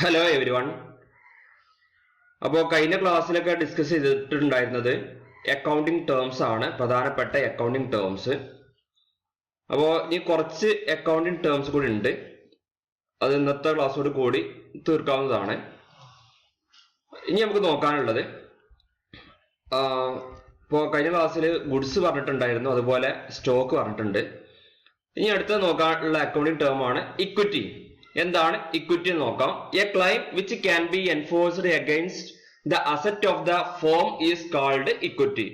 Hello every one. അപ്പോൾ കഴിഞ്ഞ ക്ലാസ്സിലൊക്കെ ഡിസ്കസ് ചെയ്തിട്ടുണ്ടായിരുന്നത് അക്കൗണ്ടിങ് ടേംസ് ആണ്, പ്രധാനപ്പെട്ട അക്കൗണ്ടിങ് ടേംസ്. അപ്പോൾ ഇനി കുറച്ച് അക്കൗണ്ടിങ് ടേംസ് കൂടി ഉണ്ട്, അത് ഇന്നത്തെ ക്ലാസ്സോട് കൂടി തീർക്കാവുന്നതാണ്. ഇനി നമുക്ക് നോക്കാനുള്ളത്, ഇപ്പോൾ കഴിഞ്ഞ ക്ലാസ്സിൽ ഗുഡ്സ് പറഞ്ഞിട്ടുണ്ടായിരുന്നു, അതുപോലെ സ്റ്റോക്ക് പറഞ്ഞിട്ടുണ്ട്. ഇനി അടുത്ത നോക്കാനുള്ള അക്കൗണ്ടിങ് ടേം ആണ് ഇക്വിറ്റി. എന്താണ് ഇക്വിറ്റി എന്ന് നോക്കാം. A claim which can be enforced against the asset of the firm is called equity.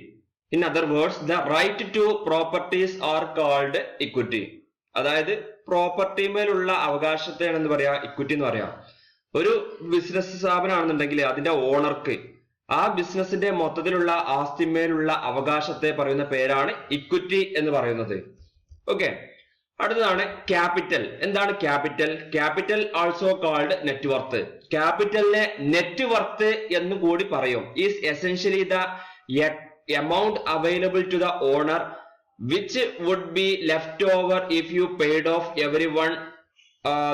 In other words, the right to properties are called equity. അതായത് പ്രോപ്പർട്ടി മേലുള്ള അവകാശത്തെയാണ് എന്ന് പറയാ ഇക്വിറ്റി എന്ന് പറയാം. ഒരു ബിസിനസ് സ്ഥാപനമാണെന്നുണ്ടെങ്കിൽ അതിന്റെ ഓണർക്ക് ആ ബിസിനസിന്റെ മൊത്തത്തിലുള്ള ആസ്തിമേലുള്ള അവകാശത്തെ പറയുന്ന പേരാണ് ഇക്വിറ്റി എന്ന് പറയുന്നത്. ഓക്കെ, അടുത്തതാണ് ക്യാപിറ്റൽ. എന്താണ് capital? Capital also called net worth. ക്യാപിറ്റലിനെ നെറ്റ് വർത്ത് എന്ന് കൂടി പറയും. Is essentially the amount available to the owner which would be left over if you paid off every one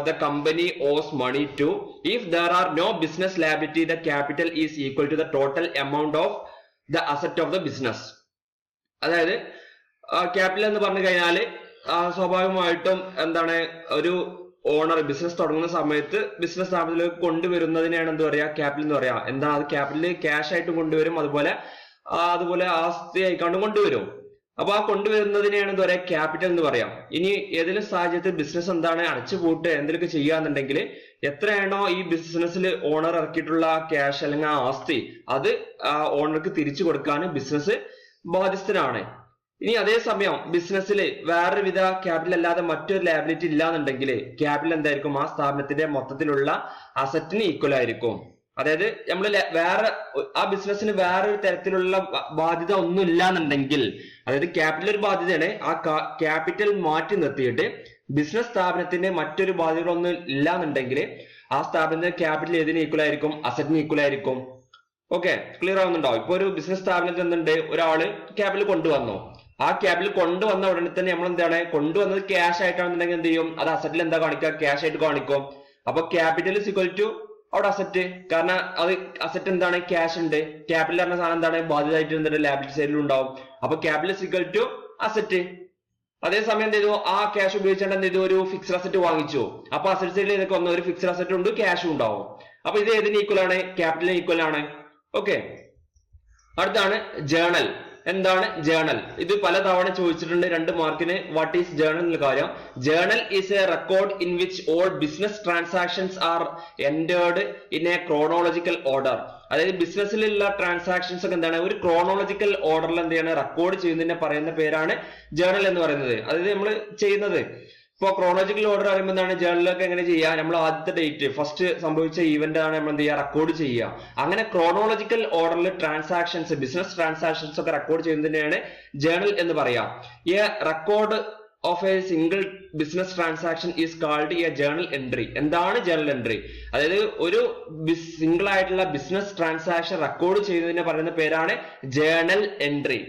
the company owes money to. If there are no business liability, the capital is equal to the total amount of the asset of the business. അതായത് capital എന്ന് പറഞ്ഞു കഴിഞ്ഞാല് സ്വാഭാവികമായിട്ടും എന്താണ്, ഒരു owner business തുടങ്ങുന്ന സമയത്ത് business സ്ഥാപനത്തിലേക്ക് കൊണ്ടുവരുന്നതിനെയാണ് എന്ത് പറയാ ക്യാപിറ്റൽ എന്ന് പറയാ. എന്താ, അത് ക്യാപിറ്റൽ ക്യാഷ് ആയിട്ട് കൊണ്ടുവരും, അതുപോലെ ആസ്തി ആയിക്കാണ്ട് കൊണ്ടുവരും. അപ്പൊ ആ കൊണ്ടുവരുന്നതിനെയാണ് എന്താ പറയാ ക്യാപിറ്റൽ എന്ന് പറയാം. ഇനി ഏതെങ്കിലും സാഹചര്യത്തിൽ ബിസിനസ് എന്താണ് അടച്ചുപൂട്ട് എന്തെങ്കിലുമൊക്കെ ചെയ്യാന്നുണ്ടെങ്കിൽ എത്രയാണോ ഈ ബിസിനസ്സിൽ ഓണർ ഇറക്കിയിട്ടുള്ള ക്യാഷ് അല്ലെങ്കിൽ ആ ആസ്തി, അത് ഓണർക്ക് തിരിച്ചു കൊടുക്കാൻ ബിസിനസ് ബാധ്യസ്ഥനാണ്. ഇനി അതേസമയം ബിസിനസ്സിൽ വേറൊരു വിധ ക്യാപിറ്റൽ അല്ലാതെ മറ്റൊരു ലാബിലിറ്റി ഇല്ലാന്നുണ്ടെങ്കിൽ ക്യാപിറ്റൽ എന്തായിരിക്കും, ആ സ്ഥാപനത്തിന്റെ മൊത്തത്തിലുള്ള അസറ്റിന് ഈക്വൽ ആയിരിക്കും. അതായത് നമ്മൾ വേറെ ആ ബിസിനസ്സിന് വേറൊരു തരത്തിലുള്ള ബാധ്യത ഒന്നും ഇല്ലാന്നുണ്ടെങ്കിൽ, അതായത് ക്യാപിറ്റൽ ഒരു ബാധ്യതയാണ്, ആ ക്യാപിറ്റൽ മാറ്റി നിർത്തിയിട്ട് ബിസിനസ് സ്ഥാപനത്തിന് മറ്റൊരു ബാധ്യതകളൊന്നും ഇല്ലാന്നുണ്ടെങ്കിൽ ആ സ്ഥാപനത്തിന്റെ ക്യാപിറ്റൽ ഏതിന് ഈക്വൽ ആയിരിക്കും? അസറ്റിന് ഈക്വൽ ആയിരിക്കും. ഓക്കെ, ക്ലിയർ ആവുന്നുണ്ടോ? ഇപ്പൊ ഒരു ബിസിനസ് സ്ഥാപനത്തിൽ എന്തുണ്ട്, ഒരാള് ക്യാപിറ്റൽ കൊണ്ടുവന്നു. ആ ക്യാപിറ്റൽ കൊണ്ടുവന്ന ഉടനെ തന്നെ നമ്മൾ എന്താണ്, കൊണ്ടുവന്നത് ക്യാഷ് ആയിട്ടാണെന്നുണ്ടെങ്കിൽ എന്ത് ചെയ്യും, അത് അസറ്റിൽ എന്താ കാണിക്കുക, ക്യാഷ് ആയിട്ട് കാണിക്കും. അപ്പൊ ക്യാപിറ്റൽ ഇസ് ഈക്വൽ ടു അവിടെ അസറ്റ്, കാരണം അത് അസറ്റ് എന്താണ്, ക്യാഷ് ഉണ്ട്. ക്യാപിറ്റൽ പറഞ്ഞ സാധനം എന്താണ്, ബാധ്യതയായിട്ട് എന്താണ് ലാബിലിറ്റി സൈഡിൽ ഉണ്ടാവും. അപ്പൊ capital is equal to asset. അതേസമയം എന്ത് ചെയ്തു, ആ ക്യാഷ് ഉപയോഗിച്ചുകൊണ്ട് എന്ത് ചെയ്തു, ഒരു ഫിക്സ്ഡ് അസറ്റ് വാങ്ങിച്ചു. അപ്പൊ അസറ്റ് സൈഡിൽ ഇതൊക്കെ വന്ന ഒരു ഫിക്സ്ഡ് അസറ്റ് ഉണ്ട്, ക്യാഷും ഉണ്ടാവും. അപ്പൊ ഇത് ഏതിന് ഈക്വൽ ആണ്? ക്യാപിറ്റലിന് ഈക്വൽ ആണ്. ഓക്കെ, അടുത്താണ് ജേണൽ. എന്താണ് ജേണൽ? ഇത് പലതവണ ചോദിച്ചിട്ടുണ്ട് 2 മാർക്കിന്. വാട്ട് ഈസ് ജേണൽ എന്ന കാര്യം. Journal is A record in which all business transactions are entered in A chronological order. അതായത് ബിസിനസ്സിലുള്ള ട്രാൻസാക്ഷൻസ് ഒക്കെ എന്താണ്, ഒരു ക്രോണോളജിക്കൽ ഓർഡറിൽ എന്ത് ചെയ്യണം, റെക്കോർഡ് ചെയ്യുന്നതിനെ പറയുന്ന പേരാണ് ജേണൽ എന്ന് പറയുന്നത്. അതായത് നമ്മൾ ചെയ്യുന്നത് ഇപ്പൊ ക്രോണോളജിക്കൽ ഓർഡർ പറയുമ്പോൾ എന്താണ്, ജേണലൊക്കെ എങ്ങനെ ചെയ്യുക, നമ്മൾ ആദ്യത്തെ ഡേറ്റ് ഫസ്റ്റ് സംഭവിച്ച ഈവന്റ് ആണ് നമ്മൾ എന്ത് ചെയ്യുക, റെക്കോർഡ് ചെയ്യുക. അങ്ങനെ ക്രോണോളജിക്കൽ ഓർഡറിൽ ട്രാൻസാക്ഷൻസ്, ബിസിനസ് ട്രാൻസാക്ഷൻസ് ഒക്കെ റെക്കോർഡ് ചെയ്യുന്നതിനെയാണ് ജേണൽ എന്ന് പറയാം. A record of A single business transaction is called A journal entry. എന്താണ് ജേണൽ എൻട്രി? അതായത് ഒരു സിംഗിൾ ആയിട്ടുള്ള ബിസിനസ് ട്രാൻസാക്ഷൻ റെക്കോർഡ് ചെയ്യുന്നതിനെ പറയുന്ന പേരാണ് ജേണൽ എൻട്രി.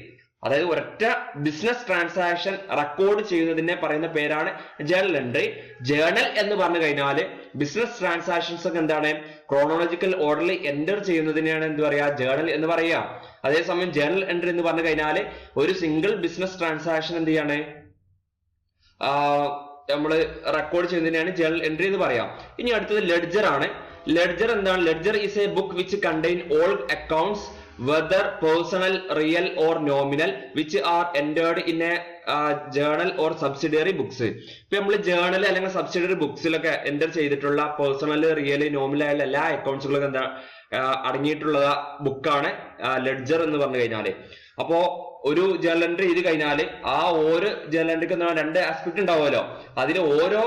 അതായത് ഒരൊറ്റ ബിസിനസ് ട്രാൻസാക്ഷൻ റെക്കോർഡ് ചെയ്യുന്നതിനെ പറയുന്ന പേരാണ് ജേണൽ എൻട്രി. ജേണൽ എന്ന് പറഞ്ഞു കഴിഞ്ഞാല് ബിസിനസ് ട്രാൻസാക്ഷൻസ് ഒക്കെ എന്താണ്, ക്രോണോളജിക്കൽ ഓർഡറിൽ എൻറ്റർ ചെയ്യുന്നതിനെയാണ് എന്ത് പറയാ, ജേണൽ എന്ന് പറയാ. അതേസമയം ജേണൽ എൻട്രി എന്ന് പറഞ്ഞു കഴിഞ്ഞാല് ഒരു സിംഗിൾ ബിസിനസ് ട്രാൻസാക്ഷൻ എന്ത് ചെയ്യാണ്, നമ്മൾ റെക്കോർഡ് ചെയ്യുന്നതിനെയാണ് ജേണൽ എൻട്രി എന്ന് പറയാം. ഇനി അടുത്തത് ലെഡ്ജർ ആണ്. ലെഡ്ജർ എന്താണ്? Ledger is A book which contain all accounts whether personal, real or nominal which are entered in a journal or subsidiary books. ഇപ്പൊ നമ്മൾ ജേണൽ അല്ലെങ്കിൽ സബ്സിഡിയറി ബുക്സിലൊക്കെ എൻ്റർ ചെയ്തിട്ടുള്ള പേഴ്സണൽ, റിയൽ, നോമിനൽ ആയ എല്ലാ അക്കൗണ്ട്സുകളും എന്താ അടങ്ങിയിട്ടുള്ള ബുക്കാണ് ലെഡ്ജർ എന്ന് പറഞ്ഞു കഴിഞ്ഞാല്. അപ്പോ ഒരു ജേണൽ എൻട്രി ചെയ്ത് കഴിഞ്ഞാല് ആ ഓരോ ജേണൽ എൻട്രിക്ക് എന്താണ് 2 ആസ്പെക്ട് ഉണ്ടാവുമല്ലോ. അതിന് ഓരോ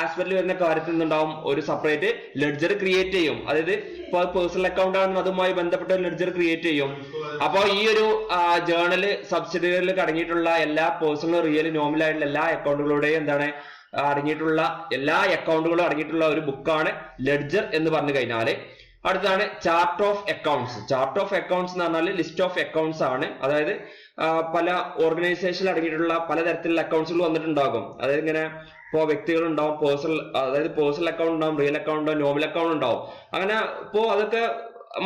ആസ്പെക്റ്റിൽ വരുന്ന കാര്യത്തിൽ നിന്നുണ്ടാവും ഒരു സെപ്പറേറ്റ് ലെഡ്ജർ ക്രിയേറ്റ് ചെയ്യും. അതായത് ഇപ്പൊ പേഴ്സണൽ അക്കൗണ്ട് ആണെന്ന് അതുമായി ബന്ധപ്പെട്ട ഒരു ലെഡ്ജർ ക്രിയേറ്റ് ചെയ്യും. അപ്പൊ ഈ ഒരു ജേണൽ സബ്സിഡിയറിയിൽ അടങ്ങിയിട്ടുള്ള എല്ലാ പേഴ്സണൽ, റിയൽ, നോമിനൽ ആയിട്ടുള്ള എല്ലാ അക്കൗണ്ടുകളുടെയും എന്താണ് അടങ്ങിയിട്ടുള്ള എല്ലാ അക്കൗണ്ടുകളും അടങ്ങിയിട്ടുള്ള ഒരു ബുക്കാണ് ലെഡ്ജർ എന്ന് പറഞ്ഞു കഴിഞ്ഞാല്. അടുത്താണ് chart of accounts. Chart of accounts എന്ന് പറഞ്ഞാൽ ലിസ്റ്റ് ഓഫ് അക്കൗണ്ട്സ് ആണ്. അതായത് പല ഓർഗനൈസേഷനിൽ അടങ്ങിയിട്ടുള്ള പലതരത്തിലുള്ള അക്കൗണ്ട്സുകൾ വന്നിട്ടുണ്ടാകും. അതായത് ഇങ്ങനെ ഇപ്പോൾ വ്യക്തികൾ ഉണ്ടാവും, അതായത് പേഴ്സണൽ അക്കൗണ്ട് ഉണ്ടാവും, റിയൽ അക്കൗണ്ട് ഉണ്ടാവും, നോമിനൽ അക്കൗണ്ട് ഉണ്ടാവും. അങ്ങനെ ഇപ്പോ അതൊക്കെ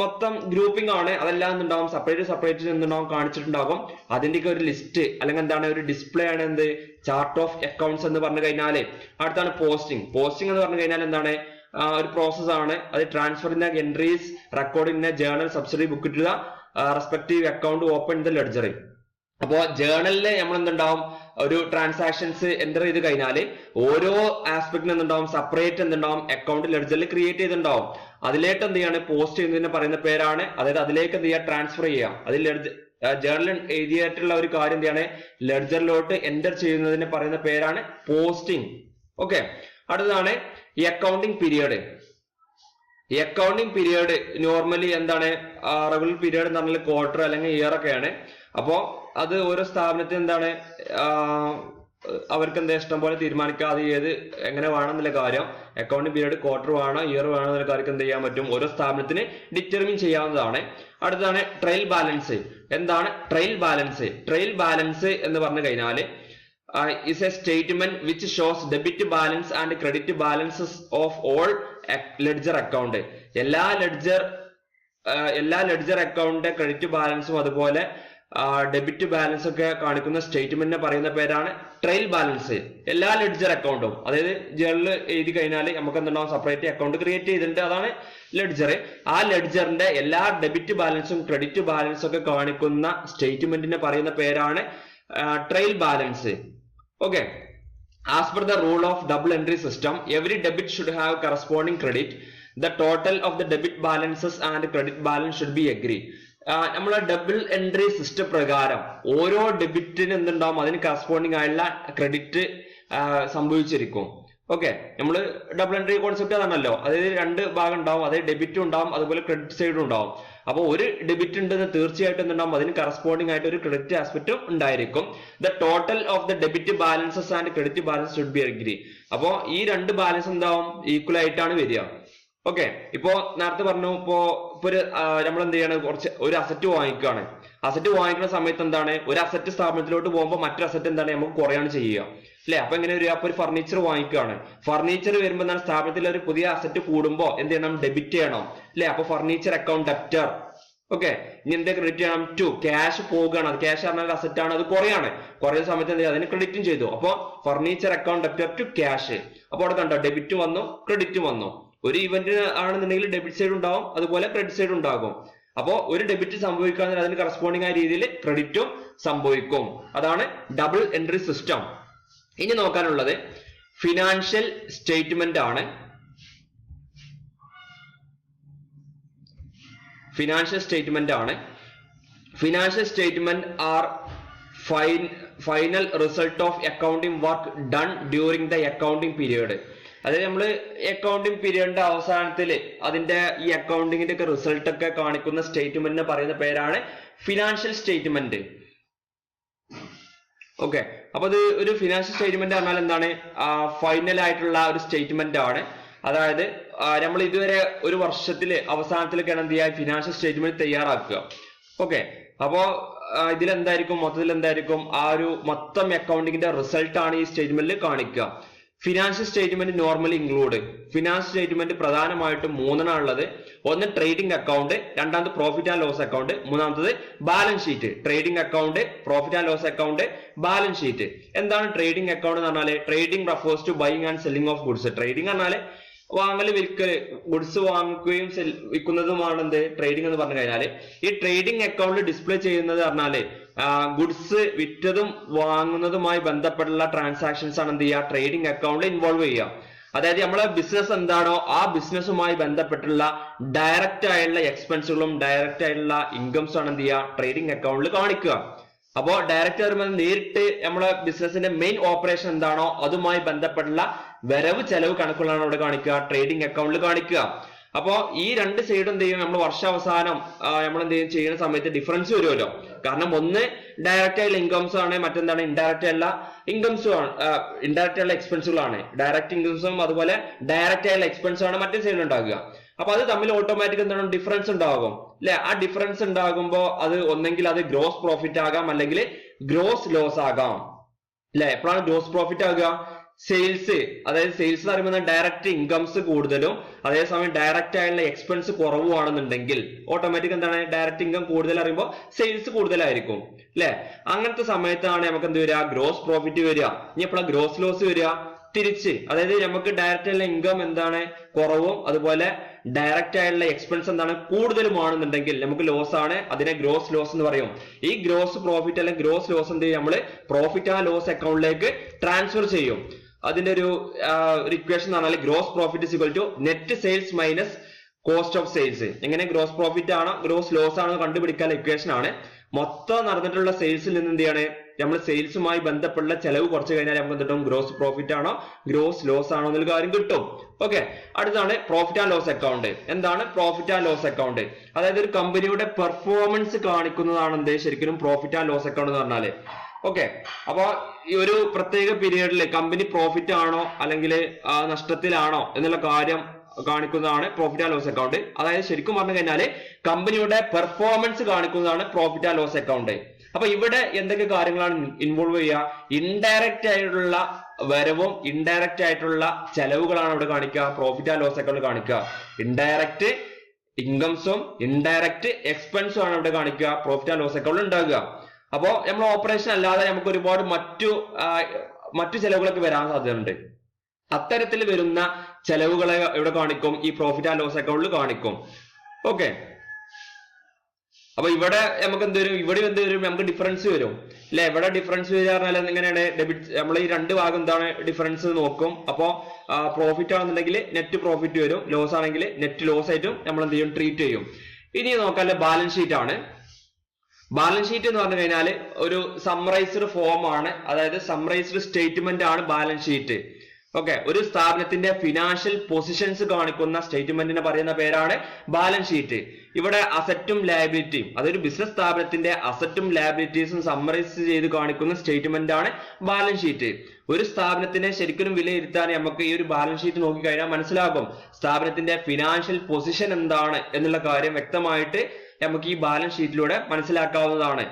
മൊത്തം ഗ്രൂപ്പിംഗ് ആണ്. അതെല്ലാം എന്തുണ്ടാവും, സെപ്പറേറ്റ് എന്തുണ്ടാവും കാണിച്ചിട്ടുണ്ടാകും. അതിന്റെയൊക്കെ ഒരു ലിസ്റ്റ് അല്ലെങ്കിൽ എന്താണ് ഒരു ഡിസ്പ്ലേ ആണ് എന്ത് ചാർട്ട് ഓഫ് അക്കൗണ്ട്സ് എന്ന് പറഞ്ഞു കഴിഞ്ഞാല്. അടുത്താണ് പോസ്റ്റിംഗ് എന്ന് പറഞ്ഞു കഴിഞ്ഞാൽ എന്താണ് ഒരു പ്രോസസ് ആണ്. അത് transferring the entries recording the journal subsidy book to the respective account open the ledger. അപ്പോ ജേർണലില് നമ്മൾ എന്തുണ്ടാവും, ഒരു ട്രാൻസാക്ഷൻസ് എൻ്റർ ചെയ്ത് കഴിഞ്ഞാൽ ഓരോ ആസ്പെക്ടിന് എന്തുണ്ടാവും, സെപ്പറേറ്റ് എന്തുണ്ടാവും അക്കൗണ്ട് ലെഡ്ജറിൽ ക്രിയേറ്റ് ചെയ്തിട്ടുണ്ടാവും. അതിലേക്ക് എന്ത് ചെയ്യാണ്, പോസ്റ്റ് ചെയ്യുന്നതിന് പറയുന്ന പേരാണ്. അതായത് അതിലേക്ക് എന്ത് ചെയ്യുക, ട്രാൻസ്ഫർ ചെയ്യാം. അതിൽ ജേർണലിൽ എഴുതിയിട്ടുള്ള ഒരു കാര്യം എന്താണ് ലെഡ്ജറിലോട്ട് എൻ്റർ ചെയ്യുന്നതിന് പറയുന്ന പേരാണ് പോസ്റ്റിംഗ്. ഓക്കെ, അടുത്തതാണ് ഈ അക്കൗണ്ടിങ് പീരിയഡ്. ഈ അക്കൗണ്ടിങ് പീരിയഡ് നോർമലി എന്താണ് റെഗുലർ പീരിയഡ് എന്ന് പറഞ്ഞാൽ ക്വാർട്ടർ അല്ലെങ്കിൽ ഇയർ ഒക്കെയാണ്. അപ്പോ അത് ഓരോ സ്ഥാപനത്തിന് എന്താണ് അവർക്ക് എന്താ ഇഷ്ടം പോലെ തീരുമാനിക്കാം അത് എങ്ങനെ വേണം എന്നുള്ള കാര്യം. അക്കൗണ്ടിങ് പീരിയഡ് ക്വാർട്ടർ വേണോ ഇയർ വേണോ എന്നുള്ള കാര്യം എന്ത് ചെയ്യാൻ പറ്റും, ഓരോ സ്ഥാപനത്തിന് ഡിറ്റർമിൻ ചെയ്യാവുന്നതാണ്. അടുത്താണ് ട്രയൽ ബാലൻസ്. എന്താണ് ട്രയൽ ബാലൻസ് എന്ന് പറഞ്ഞു കഴിഞ്ഞാൽ is a statement which shows debit balance and credit balances of all ledger account. എല്ലാ ലെഡ്ജർ അക്കൗണ്ടിന്റെ ക്രെഡിറ്റ് ബാലൻസും അതുപോലെ ഡെബിറ്റ് ബാലൻസ് ഒക്കെ കാണിക്കുന്ന സ്റ്റേറ്റ്മെന്റിനെ പറയുന്ന പേരാണ് ട്രയൽ ബാലൻസ്. എല്ലാ ലെഡ്ജർ അക്കൗണ്ടും, അതായത് ജേർണൽ എഴുതി കഴിഞ്ഞാൽ നമുക്ക് എന്തുണ്ടാവും, സെപ്പറേറ്റ് അക്കൗണ്ട് ക്രിയേറ്റ് ചെയ്തിട്ടുണ്ട്, അതാണ് ലെഡ്ജർ. ആ ലെഡ്ജറിന്റെ എല്ലാ ഡെബിറ്റ് ബാലൻസും ക്രെഡിറ്റ് ബാലൻസും ഒക്കെ കാണിക്കുന്ന സ്റ്റേറ്റ്മെന്റിനെ പറയുന്ന പേരാണ് trial balance. Okay, as per the rule of double entry system, every debit should have corresponding credit. The total of the debit balances and credit balance should be agreed. നമ്മളെ double entry system പ്രകാരം ഓരോ ഡെബിറ്റിന് എന്തുണ്ടാവും, അതിന് corresponding ആയുള്ള credit സംഭവിച്ചിരിക്കും. Okay, നമ്മൾ double entry concept അതാണല്ലോ, അതായത് രണ്ട് ഭാഗം ഉണ്ടാവും, അതായത് ഡെബിറ്റും ഉണ്ടാവും അതുപോലെ ക്രെഡിറ്റ് സൈഡും ഉണ്ടാവും. അപ്പോൾ ഒരു ഡെബിറ്റ് ഉണ്ടെന്ന് തീർച്ചയായിട്ടും എന്തുണ്ടാവും, അതിന് കറസ്പോണ്ടിങ് ആയിട്ട് ഒരു ക്രെഡിറ്റ് ആസ്പെക്റ്റും ഉണ്ടായിരിക്കും. The total of the debit balances and credit balance should be agree. അപ്പോൾ ഈ രണ്ട് ബാലൻസ് എന്താവും, ഈക്വൽ ആയിട്ടാണ് വരിക. ഓക്കെ, ഇപ്പോ നേരത്തെ പറഞ്ഞു, ഇപ്പോ നമ്മൾ എന്ത് ചെയ്യണം, ഒരു അസറ്റ് വാങ്ങിക്കുകയാണ്. അസറ്റ് വാങ്ങിക്കുന്ന സമയത്ത് എന്താണ്, ഒരു അസറ്റ് സ്ഥാപനത്തിലോട്ട് പോകുമ്പോൾ മറ്റൊരു അസറ്റ് എന്താണ് നമുക്ക് കുറയാണ് ചെയ്യുക അല്ലെ. അപ്പൊ എങ്ങനെ വരിക, അപ്പൊ ഒരു ഫർണിച്ചർ വാങ്ങിക്കുകയാണ്. ഫർണിച്ചർ വരുമ്പോൾ എന്താണ്, സ്ഥാപനത്തിൽ ഒരു പുതിയ അസറ്റ് കൂടുമ്പോൾ എന്ത് ചെയ്യണം, ഡെബിറ്റ് ചെയ്യണം അല്ലെ. അപ്പൊ ഫർണിച്ചർ അക്കൗണ്ട് ഡെപ്റ്റർ. ഓക്കെ, ഇനി എന്താ ക്രെഡിറ്റ് ചെയ്യണം, ടു ക്യാഷ് പോകുകയാണ്. അത് ക്യാഷ് പറഞ്ഞാൽ അസറ്റ് ആണ്, അത് കുറയാണ്. കുറയുന്ന സമയത്ത് എന്ത് ചെയ്യുക, അതിന് ക്രെഡിറ്റും ചെയ്തു. അപ്പൊ furniture account debtor to cash. അപ്പൊ അവിടെ കണ്ടോ, ഡെബിറ്റ് വന്നു ക്രെഡിറ്റ് വന്നു. ഒരു ഇവന്റ് ആണെന്നുണ്ടെങ്കിൽ ഡെബിറ്റ് സൈഡ് ഉണ്ടാവും അതുപോലെ ക്രെഡിറ്റ് സൈഡ് ഉണ്ടാകും. അപ്പോ ഒരു ഡെബിറ്റ് സംഭവിക്കുകയാണെങ്കിൽ അതിന് കറസ്പോണ്ടിങ് ആയ രീതിയിൽ ക്രെഡിറ്റും സംഭവിക്കും. അതാണ് ഡബിൾ എൻട്രി സിസ്റ്റം. ഇനി നോക്കാനുള്ളത് ഫിനാൻഷ്യൽ സ്റ്റേറ്റ്മെന്റ് ആണ്. Financial statement are final result of accounting work done during the accounting period. അതായത് നമ്മൾ അക്കൗണ്ടിംഗ് പീരിയഡിന്റെ അവസാനത്തിൽ അതിന്റെ ഈ അക്കൗണ്ടിങ്ങിന്റെ ഒക്കെ റിസൾട്ട് ഒക്കെ കാണിക്കുന്ന സ്റ്റേറ്റ്മെന്റിനെ പറയുന്ന പേരാണ് ഫിനാൻഷ്യൽ സ്റ്റേറ്റ്മെന്റ്. ഓക്കെ, അപ്പൊ അത് ഒരു ഫിനാൻഷ്യൽ സ്റ്റേറ്റ്മെന്റ് പറഞ്ഞാൽ എന്താണ്, ഫൈനൽ ആയിട്ടുള്ള ഒരു സ്റ്റേറ്റ്മെന്റ് ആണ്. അതായത് നമ്മൾ ഇതുവരെ ഒരു വർഷത്തില് അവസാനത്തിലൊക്കെയാണ് എന്ത് ചെയ്യുക, ഫിനാൻഷ്യൽ സ്റ്റേറ്റ്മെന്റ് തയ്യാറാക്കുക. ഓക്കെ, അപ്പോ ഇതിലെന്തായിരിക്കും, മൊത്തത്തിൽ എന്തായിരിക്കും, ആ ഒരു മൊത്തം അക്കൗണ്ടിങ്ങിന്റെ റിസൾട്ട് ആണ് ഈ സ്റ്റേറ്റ്മെന്റിൽ കാണിക്കുക. Financial statement normally include, financial statement പ്രധാനമായിട്ടും മൂന്നെണ്ണം ഉള്ളത്. ഒന്ന് ട്രേഡിംഗ് അക്കൗണ്ട്, രണ്ടാമത് പ്രോഫിറ്റ് ആൻഡ് ലോസ് അക്കൗണ്ട്, മൂന്നാമത്തത് balance sheet. Trading account, profit and loss account, balance sheet. എന്താണ് ട്രേഡിംഗ് അക്കൗണ്ട് എന്ന് പറഞ്ഞാല്, trading refers to buying and selling of goods. Trading പറഞ്ഞാല് വാങ്ങൽ വിൽക്കല്, ഗുഡ്സ് വാങ്ങിക്കുകയും വിൽക്കുന്നതുമാണ് എന്ത് ട്രേഡിംഗ് എന്ന് പറഞ്ഞു കഴിഞ്ഞാല്. ഈ ട്രേഡിംഗ് അക്കൗണ്ട് ഡിസ്പ്ലേ ചെയ്യുന്നത് പറഞ്ഞാല് ഗുഡ്സ് വിറ്റതും വാങ്ങുന്നതുമായി ബന്ധപ്പെട്ടുള്ള ട്രാൻസാക്ഷൻസ് ആണ് എന്ത് ചെയ്യുക, ട്രേഡിംഗ് അക്കൗണ്ടിൽ ഇൻവോൾവ് ചെയ്യുക. അതായത് നമ്മളെ ബിസിനസ് എന്താണോ ആ ബിസിനസ്സുമായി ബന്ധപ്പെട്ടുള്ള ഡയറക്റ്റ് ആയിട്ടുള്ള എക്സ്പെൻസുകളും ഡയറക്റ്റ് ആയിട്ടുള്ള ഇൻകംസും ആണ് എന്ത് ചെയ്യുക, ട്രേഡിംഗ് അക്കൗണ്ടിൽ കാണിക്കുക. അപ്പോ ഡയറക്റ്റ് വരുമ്പോൾ നേരിട്ട് നമ്മളെ ബിസിനസിന്റെ മെയിൻ ഓപ്പറേഷൻ എന്താണോ അതുമായി ബന്ധപ്പെട്ടുള്ള വരവ് ചെലവ് കണക്കുകളാണ് അവിടെ കാണിക്കുക, ട്രേഡിംഗ് അക്കൗണ്ടിൽ കാണിക്കുക. അപ്പോ ഈ രണ്ട് സൈഡും എന്ത് ചെയ്യും, നമ്മൾ വർഷാവസാനം നമ്മൾ എന്ത് ചെയ്യും ചെയ്യുന്ന സമയത്ത് ഡിഫറൻസ് വരുമല്ലോ. കാരണം ഒന്ന് ഡയറക്റ്റ് ആയിട്ടുള്ള ഇൻകംസ് ആണ്, മറ്റെന്താണ് ഇൻഡയറക്റ്റ് ആയിട്ടുള്ള ഇൻകംസും ആണ്, ഇൻഡയറക്റ്റ് ആയിട്ടുള്ള എക്സ്പെൻസുകളാണ്. ഡയറക്റ്റ് ഇൻകംസും അതുപോലെ ഡയറക്റ്റ് ആയിട്ടുള്ള എക്സ്പെൻസും ആണ് മറ്റേ സൈഡിൽ ഉണ്ടാകുക. അപ്പൊ അത് തമ്മിൽ ഓട്ടോമാറ്റിക് എന്താണ് ഡിഫറൻസ് ഉണ്ടാകും അല്ലെ. ആ ഡിഫറൻസ് ഉണ്ടാകുമ്പോൾ അത് ഒന്നെങ്കിൽ അത് ഗ്രോസ് പ്രോഫിറ്റ് ആകാം അല്ലെങ്കിൽ ഗ്രോസ് ലോസ് ആകാം അല്ലെ. എപ്പോഴാണ് ഗ്രോസ് പ്രോഫിറ്റ് ആകുക, സെയിൽസ്, അതായത് സെയിൽസ് എന്ന് പറയുമ്പോൾ ഡയറക്റ്റ് ഇൻകംസ് കൂടുതലും അതേസമയം ഡയറക്റ്റ് ആയുള്ള എക്സ്പെൻസ് കുറവുമാണെന്നുണ്ടെങ്കിൽ ഓട്ടോമാറ്റിക് എന്താണ്, ഡയറക്റ്റ് ഇൻകം കൂടുതൽ അറിയുമ്പോൾ സെയിൽസ് കൂടുതലായിരിക്കും അല്ലെ. അങ്ങനത്തെ സമയത്താണ് നമുക്ക് എന്ത് വരിക, ഗ്രോസ് പ്രോഫിറ്റ് വരിക. ഇനി എപ്പോഴാണ് ഗ്രോസ് ലോസ് വരിക, തിരിച്ച്, അതായത് നമുക്ക് ഡയറക്റ്റ് ആയുള്ള ഇൻകം എന്താണ് കുറവും അതുപോലെ ഡയറക്റ്റ് ആയുള്ള എക്സ്പെൻസ് എന്താണ് കൂടുതലുമാണെന്നുണ്ടെങ്കിൽ നമുക്ക് ലോസ് ആണ്, അതിനെ ഗ്രോസ് ലോസ് എന്ന് പറയും. ഈ ഗ്രോസ് പ്രോഫിറ്റ് അല്ലെങ്കിൽ ഗ്രോസ് ലോസ് എന്ത് ചെയ്യും, നമ്മൾ പ്രോഫിറ്റ് ആൻഡ് ലോസ് അക്കൗണ്ടിലേക്ക് ട്രാൻസ്ഫർ ചെയ്യും. അതിന്റെ ഒരു ഇക്വേഷൻ എന്ന് പറഞ്ഞാൽ gross profit is equal to net sales minus cost of sales. എങ്ങനെ ഗ്രോസ് പ്രോഫിറ്റ് ആണോ ഗ്രോസ് ലോസ് ആണോ കണ്ടുപിടിക്കാൻ ഇക്വേഷൻ ആണ്. മൊത്തം നടന്നിട്ടുള്ള സെയിൽസിൽ നിന്ന് എന്ത് ചെയ്യാണ്, നമ്മൾ സെയിൽസുമായി ബന്ധപ്പെട്ട ചെലവ് കുറച്ച് കഴിഞ്ഞാൽ നമുക്ക് കിട്ടും ഗ്രോസ് പ്രോഫിറ്റ് ആണോ ഗ്രോസ് ലോസ് ആണോ എന്നുള്ള കാര്യം കിട്ടും. ഓക്കെ, അടുത്താണ് പ്രോഫിറ്റ് ആൻഡ് ലോസ് അക്കൗണ്ട്. എന്താണ് പ്രോഫിറ്റ് ആൻഡ് ലോസ് അക്കൗണ്ട്? അതായത് ഒരു കമ്പനിയുടെ പെർഫോമൻസ് കാണിക്കുന്നതാണ് എന്ത് ശരിക്കും പ്രോഫിറ്റ് ആൻഡ് ലോസ് അക്കൗണ്ട് എന്ന് പറഞ്ഞാല്. ഓക്കെ, അപ്പൊ ഈ ഒരു പ്രത്യേക പീരീഡിൽ കമ്പനി പ്രോഫിറ്റ് ആണോ അല്ലെങ്കിൽ നഷ്ടത്തിലാണോ എന്നുള്ള കാര്യം കാണിക്കുന്നതാണ് പ്രോഫിറ്റ് ആൻഡ് ലോസ് അക്കൗണ്ട്. അതായത് ശരിക്കും പറഞ്ഞു കഴിഞ്ഞാല് കമ്പനിയുടെ പെർഫോമൻസ് കാണിക്കുന്നതാണ് പ്രോഫിറ്റ് ആൻഡ് ലോസ് അക്കൗണ്ട്. അപ്പൊ ഇവിടെ എന്തൊക്കെ കാര്യങ്ങളാണ് ഇൻവോൾവ് ചെയ്യുക, ഇൻഡയറക്റ്റ് ആയിട്ടുള്ള വരവും ഇൻഡയറക്റ്റ് ആയിട്ടുള്ള ചെലവുകളാണ് ഇവിടെ കാണിക്കുക, പ്രോഫിറ്റ് ആൻഡ് ലോസ് അക്കൗണ്ട് കാണിക്കുക. ഇൻഡയറക്റ്റ് ഇൻകംസും ഇൻഡയറക്റ്റ് എക്സ്പെൻസും ആണ് ഇവിടെ കാണിക്കുക പ്രോഫിറ്റ് ആൻഡ് ലോസ് അക്കൗണ്ട് ഉണ്ടാകുക. അപ്പോ നമ്മൾ ഓപ്പറേഷൻ അല്ലാതെ നമുക്ക് ഒരുപാട് മറ്റു ചെലവുകളൊക്കെ വരാൻ സാധ്യതയുണ്ട്. അത്തരത്തിൽ വരുന്ന ചെലവുകളെ ഇവിടെ കാണിക്കും, ഈ പ്രോഫിറ്റ് ആൻഡ് ലോസ് അക്കൗണ്ടിൽ കാണിക്കും. ഓക്കെ, അപ്പൊ ഇവിടെ നമുക്ക് എന്ത് വരും, ഇവിടെ എന്ത് വരും, നമുക്ക് ഡിഫറൻസ് വരും അല്ലെ. ഇവിടെ ഡിഫറൻസ് വരിക പറഞ്ഞാൽ എങ്ങനെയാണ്, ഡെബിറ്റ്, നമ്മൾ ഈ രണ്ട് ഭാഗം എന്താണ് ഡിഫറൻസ് നോക്കും. അപ്പോ പ്രോഫിറ്റ് ആണെന്നുണ്ടെങ്കിൽ നെറ്റ് പ്രോഫിറ്റ് വരും, ലോസ് ആണെങ്കിൽ നെറ്റ് ലോസ് ആയിട്ടും നമ്മൾ എന്ത് ചെയ്യും, ട്രീറ്റ് ചെയ്യും. ഇനി നോക്കാൻ ബാലൻസ് ഷീറ്റ് ആണ്. ബാലൻസ് ഷീറ്റ് എന്ന് പറഞ്ഞു കഴിഞ്ഞാൽ ഒരു സമ്മറൈസ്ഡ് ഫോം ആണ്, അതായത് സമ്മറൈസ്ഡ് സ്റ്റേറ്റ്മെന്റ് ആണ് ബാലൻസ് ഷീറ്റ്. ഓക്കെ, ഒരു സ്ഥാപനത്തിന്റെ ഫിനാൻഷ്യൽ പൊസിഷൻസ് കാണിക്കുന്ന സ്റ്റേറ്റ്മെന്റിനെ പറയുന്ന പേരാണ് ബാലൻസ് ഷീറ്റ്. ഇവിടെ അസറ്റും ലയബിലിറ്റിയും, അതൊരു ബിസിനസ് സ്ഥാപനത്തിന്റെ അസറ്റും ലയബിലിറ്റീസും സമ്മറൈസ് ചെയ്ത് കാണിക്കുന്ന സ്റ്റേറ്റ്മെന്റ് ആണ് ബാലൻസ് ഷീറ്റ്. ഒരു സ്ഥാപനത്തിനെ ശരിക്കും വിലയിരുത്താൻ നമുക്ക് ഈ ഒരു ബാലൻസ് ഷീറ്റ് നോക്കിക്കഴിഞ്ഞാൽ മനസ്സിലാകും സ്ഥാപനത്തിന്റെ ഫിനാൻഷ്യൽ പൊസിഷൻ എന്താണ് എന്നുള്ള കാര്യം വ്യക്തമായിട്ട് നമുക്ക് ഈ ബാലൻസ് ഷീറ്റിലൂടെ മനസ്സിലാക്കാവുന്നതാണ്.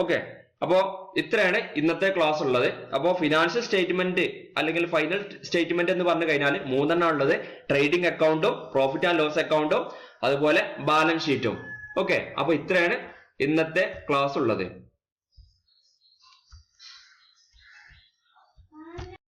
ഓക്കെ, അപ്പോ ഇത്രയാണ് ഇന്നത്തെ ക്ലാസ് ഉള്ളത്. അപ്പോ ഫിനാൻഷ്യൽ സ്റ്റേറ്റ്മെന്റ് അല്ലെങ്കിൽ ഫൈനൽ സ്റ്റേറ്റ്മെന്റ് എന്ന് പറഞ്ഞു കഴിഞ്ഞാൽ മൂന്നെണ്ണം ഉള്ളത്, ട്രേഡിംഗ് അക്കൗണ്ടും പ്രോഫിറ്റ് ആൻഡ് ലോസ് അക്കൗണ്ടും അതുപോലെ ബാലൻസ് ഷീറ്റും. ഓക്കെ, അപ്പൊ ഇത്രയാണ് ഇന്നത്തെ ക്ലാസ് ഉള്ളത്.